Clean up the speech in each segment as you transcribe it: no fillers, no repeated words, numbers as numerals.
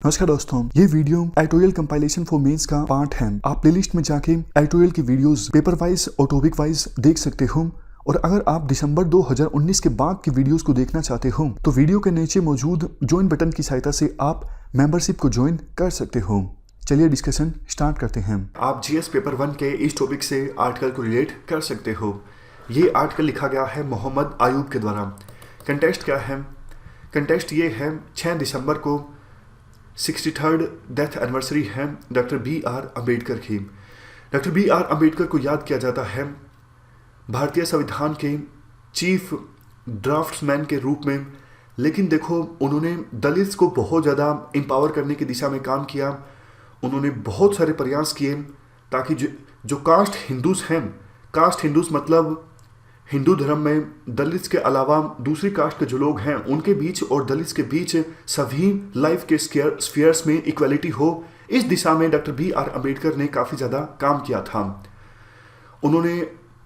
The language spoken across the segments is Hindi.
नमस्कार दोस्तों, ये video editorial compilation for mains का पार्ट है। आप प्लेलिस्ट में जाके एडिटोरियल की वीडियोस पेपर वाइज और टॉपिक वाइज देख सकते हो। और अगर आप दिसंबर 2019 के बाद की वीडियोस को देखना चाहते हो तो वीडियो के नीचे मौजूद ज्वाइन बटन की सहायता से आप मेंबरशिप को ज्वाइन कर सकते हो। चलिए डिस्कशन स्टार्ट करते हैं। आप जीएस पेपर 1 के इस टॉपिक से आर्टिकल को रिलेट कर सकते हो। ये आर्टिकल लिखा गया है मोहम्मद आयूब के द्वारा। कंटेक्स्ट क्या है? कंटेक्स्ट ये है 6 दिसंबर को 63rd डेथ एनिवर्सरी है डॉक्टर B.R. अम्बेडकर की। Doctor B.R. अम्बेडकर को याद किया जाता है भारतीय संविधान के चीफ ड्राफ्ट्समैन के रूप में। लेकिन देखो, उन्होंने दलित्स को बहुत ज़्यादा एम्पावर करने की दिशा में काम किया। उन्होंने बहुत सारे प्रयास किए ताकि जो कास्ट हिंदूज हैं, कास्ट हिंदूज मतलब हिंदू धर्म में दलित्स के अलावा दूसरी कास्ट के जो लोग हैं उनके बीच और दलित्स के बीच सभी लाइफ के स्फीयर्स में इक्वलिटी हो, इस दिशा में डॉक्टर B.R. अम्बेडकर ने काफ़ी ज़्यादा काम किया था। उन्होंने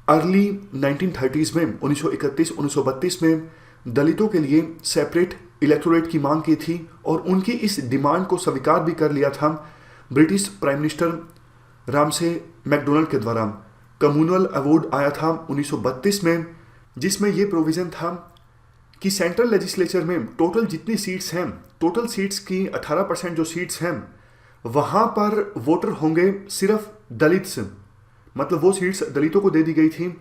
अर्ली 1930s में 1931-1932 में दलितों के लिए सेपरेट इलेक्टोरेट की मांग की थी और उनकी इस डिमांड को स्वीकार भी कर लिया था British prime minister Ramsay McDonald के द्वारा। कम्युनल अवार्ड आया था 1932 में, जिसमें यह प्रोविज़न था कि सेंट्रल लेजिस्लेचर में टोटल जितनी सीट्स हैं, टोटल सीट्स की 18% जो सीट्स हैं वहाँ पर वोटर होंगे सिर्फ दलित्स, मतलब वो सीट्स दलितों को दे दी गई थी।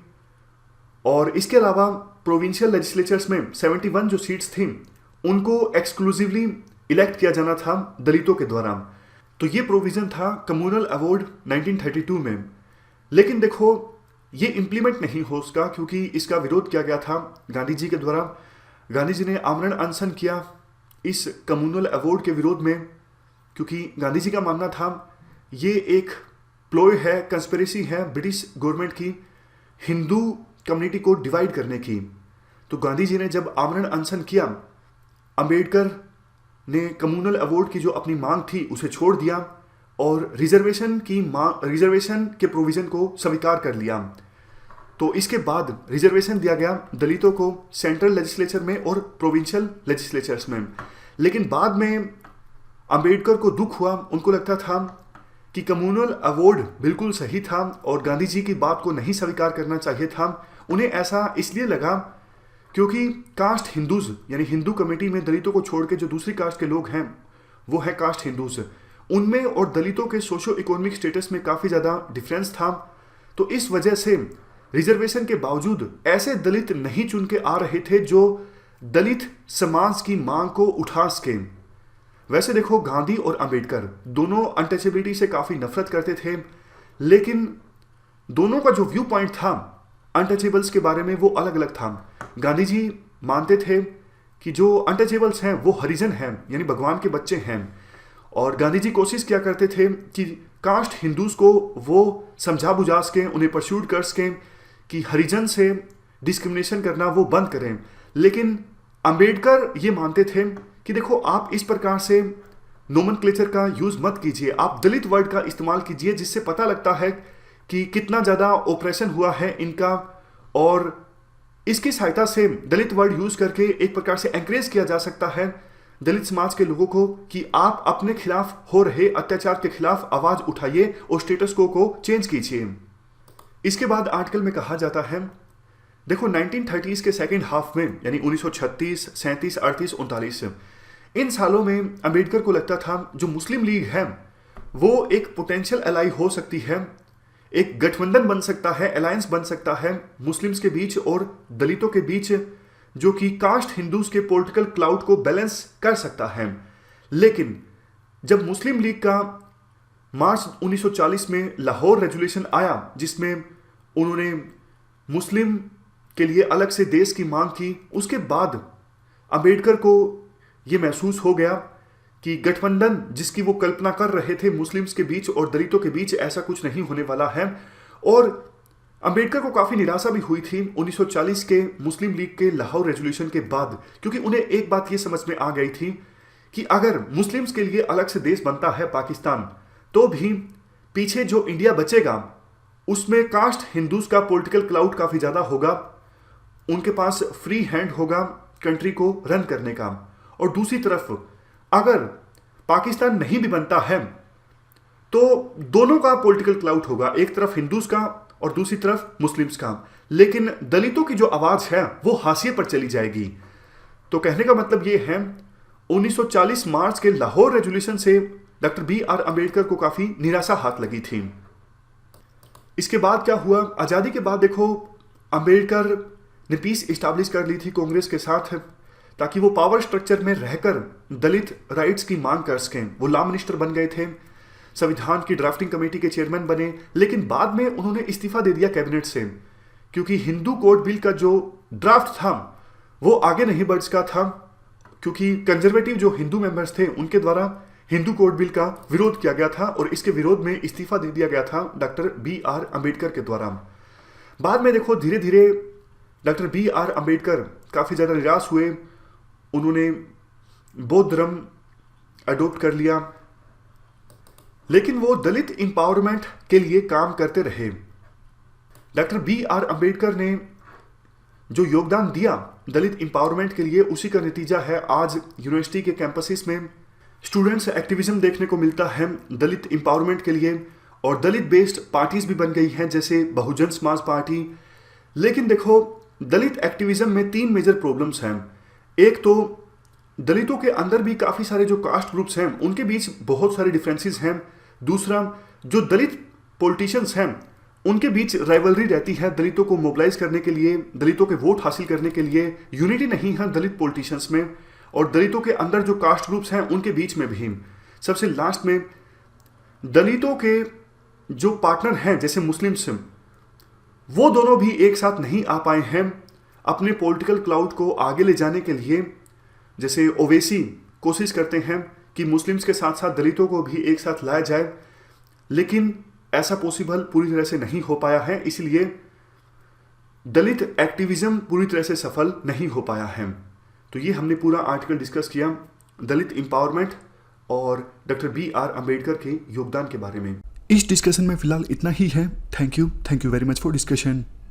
और इसके अलावा प्रोविंशियल लेजिस्लेचर्स में 71 जो सीट्स थी उनको एक्सक्लूसिवली इलेक्ट किया जाना था दलितों के द्वारा। तो ये प्रोविज़न था कम्युनल अवार्ड 1932 में। लेकिन देखो, ये इम्प्लीमेंट नहीं हो उसका, क्योंकि इसका विरोध किया गया था गांधी जी के द्वारा। गांधी जी ने आमरण अनशन किया इस कम्युनल अवार्ड के विरोध में, क्योंकि गांधी जी का मानना था ये एक प्लॉय है, कंस्पिरेसी है ब्रिटिश गवर्नमेंट की हिंदू कम्युनिटी को डिवाइड करने की। तो गांधी जी ने जब आमरण अनशन किया, अम्बेडकर ने कम्युनल अवार्ड की जो अपनी मांग थी उसे छोड़ दिया और रिजर्वेशन के प्रोविज़न को स्वीकार कर लिया। तो इसके बाद रिजर्वेशन दिया गया दलितों को सेंट्रल लेजिस्लेचर में और प्रोविंशियल लेजिस्लेचर्स में। लेकिन बाद में अंबेडकर को दुख हुआ, उनको लगता था कि कम्युनल अवार्ड बिल्कुल सही था और गांधी जी की बात को नहीं स्वीकार करना चाहिए था। उन्हें ऐसा इसलिए लगा क्योंकि कास्ट हिंदूज यानी हिंदू कम्युनिटी में दलितों को छोड़ के जो दूसरी कास्ट के लोग हैं वो है कास्ट हिंदूज, उनमें और दलितों के सोशो इकोनॉमिक स्टेटस में काफ़ी ज़्यादा डिफरेंस था। तो इस वजह से रिजर्वेशन के बावजूद ऐसे दलित नहीं चुन के आ रहे थे जो दलित समाज की मांग को उठा सके। वैसे देखो, गांधी और अंबेडकर दोनों अनटचेबिलिटी से काफ़ी नफरत करते थे, लेकिन दोनों का जो व्यू पॉइंट था अनटचेबल्स के बारे में वो अलग अलग था। गांधी जी मानते थे कि जो अनटचेबल्स हैं वो हरिजन हैं, यानी भगवान के बच्चे हैं। और गांधी जी कोशिश किया करते थे कि कास्ट हिंदूज को वो समझा बुझा सकें, उन्हें परस्यूट कर सकें कि हरिजन से डिस्क्रिमिनेशन करना वो बंद करें। लेकिन अंबेडकर ये मानते थे कि देखो, आप इस प्रकार से नोमेनक्लेचर का यूज़ मत कीजिए, आप दलित वर्ड का इस्तेमाल कीजिए, जिससे पता लगता है कि कितना ज़्यादा ऑपरेशन हुआ है इनका। और इसकी सहायता से दलित वर्ड यूज़ करके एक प्रकार से एनकरेज किया जा सकता है दलित समाज के लोगों को कि आप अपने खिलाफ हो रहे अत्याचार के खिलाफ आवाज उठाइए और स्टेटस को चेंज कीजिए। इसके बाद आर्टिकल में कहा जाता है, देखो 1930s के सेकेंड हाफ में यानी 1936, 37, 38, 39 इन सालों में अंबेडकर को लगता था जो मुस्लिम लीग है वो एक पोटेंशियल एलाई हो सकती है, एक गठबंधन बन सकता है, अलायंस बन सकता है मुस्लिम्स के बीच और दलितों के बीच, जो कि कास्ट हिंदूज के पॉलिटिकल क्लाउड को बैलेंस कर सकता है। लेकिन जब मुस्लिम लीग का मार्च 1940 में लाहौर रेजोल्यूशन आया, जिसमें उन्होंने मुस्लिम के लिए अलग से देश की मांग की, उसके बाद अंबेडकर को ये महसूस हो गया कि गठबंधन जिसकी वो कल्पना कर रहे थे मुस्लिम्स के बीच और दलितों के बीच, ऐसा कुछ नहीं होने वाला है। और अंबेडकर को काफ़ी निराशा भी हुई थी 1940 के मुस्लिम लीग के लाहौर रेजोल्यूशन के बाद, क्योंकि उन्हें एक बात ये समझ में आ गई थी कि अगर मुस्लिम्स के लिए अलग से देश बनता है पाकिस्तान, तो भी पीछे जो इंडिया बचेगा उसमें कास्ट हिंदूज का पॉलिटिकल क्लाउड काफ़ी ज़्यादा होगा, उनके पास फ्री हैंड होगा कंट्री को रन करने का। और दूसरी तरफ अगर पाकिस्तान नहीं भी बनता है तो दोनों का पॉलिटिकल क्लाउट होगा, एक तरफ हिंदूज का और दूसरी तरफ मुस्लिम्स का, लेकिन दलितों की जो आवाज है वो हाशिए पर चली जाएगी। तो कहने का मतलब ये है 1940 मार्च के लाहौर रेजोल्यूशन से डॉक्टर B.R. अम्बेडकर को काफी निराशा हाथ लगी थी। इसके बाद क्या हुआ, आजादी के बाद देखो अम्बेडकर ने पीस इस्टेब्लिश कर ली थी कांग्रेस के साथ, ताकि वो पावर स्ट्रक्चर में रहकर दलित राइट्स की मांग कर सकें। वो लॉ मिनिस्टर बन गए थे, संविधान की ड्राफ्टिंग कमेटी के चेयरमैन बने, लेकिन बाद में उन्होंने इस्तीफा दे दिया कैबिनेट से, क्योंकि हिंदू कोड बिल का जो ड्राफ्ट था वो आगे नहीं बढ़ सका था, क्योंकि कंजर्वेटिव जो हिंदू मेंबर्स थे उनके द्वारा हिंदू कोड बिल का विरोध किया गया था और इसके विरोध में इस्तीफा दे दिया गया था डॉक्टर B.R. अम्बेडकर के द्वारा। बाद में देखो धीरे धीरे डॉक्टर B.R. अम्बेडकर काफ़ी ज़्यादा निराश हुए, उन्होंने बौद्ध धर्म अडोप्ट कर लिया, लेकिन वो दलित इंपावरमेंट के लिए काम करते रहे। Doctor B.R. अम्बेडकर ने जो योगदान दिया दलित इंपावरमेंट के लिए, उसी का नतीजा है आज यूनिवर्सिटी के कैंपसेस में स्टूडेंट्स एक्टिविज्म देखने को मिलता है दलित इंपावरमेंट के लिए, और दलित बेस्ड पार्टीज भी बन गई हैं जैसे बहुजन समाज पार्टी। लेकिन देखो दलित एक्टिविज्म में 3 मेजर प्रॉब्लम्स हैं। एक तो दलितों के अंदर भी काफ़ी सारे जो कास्ट ग्रुप्स हैं उनके बीच बहुत सारे डिफरेंसेस हैं। दूसरा, जो दलित पॉलिटिशियंस हैं उनके बीच राइवलरी रहती है दलितों को मोबिलाइज करने के लिए, दलितों के वोट हासिल करने के लिए यूनिटी नहीं है दलित पॉलिटिशियंस में, और दलितों के अंदर जो कास्ट ग्रुप्स हैं उनके बीच में भी। सबसे लास्ट में दलितों के जो पार्टनर हैं जैसे मुस्लिम्स, वो दोनों भी एक साथ नहीं आ पाए हैं अपने पॉलिटिकल क्लाउड को आगे ले जाने के लिए। जैसे ओवैसी कोशिश करते हैं कि मुस्लिम्स के साथ साथ दलितों को भी एक साथ लाया जाए, लेकिन ऐसा पॉसिबल पूरी तरह से नहीं हो पाया है, इसलिए दलित एक्टिविज्म पूरी तरह से सफल नहीं हो पाया है। तो ये हमने पूरा आर्टिकल डिस्कस किया दलित एम्पावरमेंट और डॉक्टर B.R. अम्बेडकर के योगदान के बारे में। इस डिस्कशन में फिलहाल इतना ही है। Thank you very much for discussion.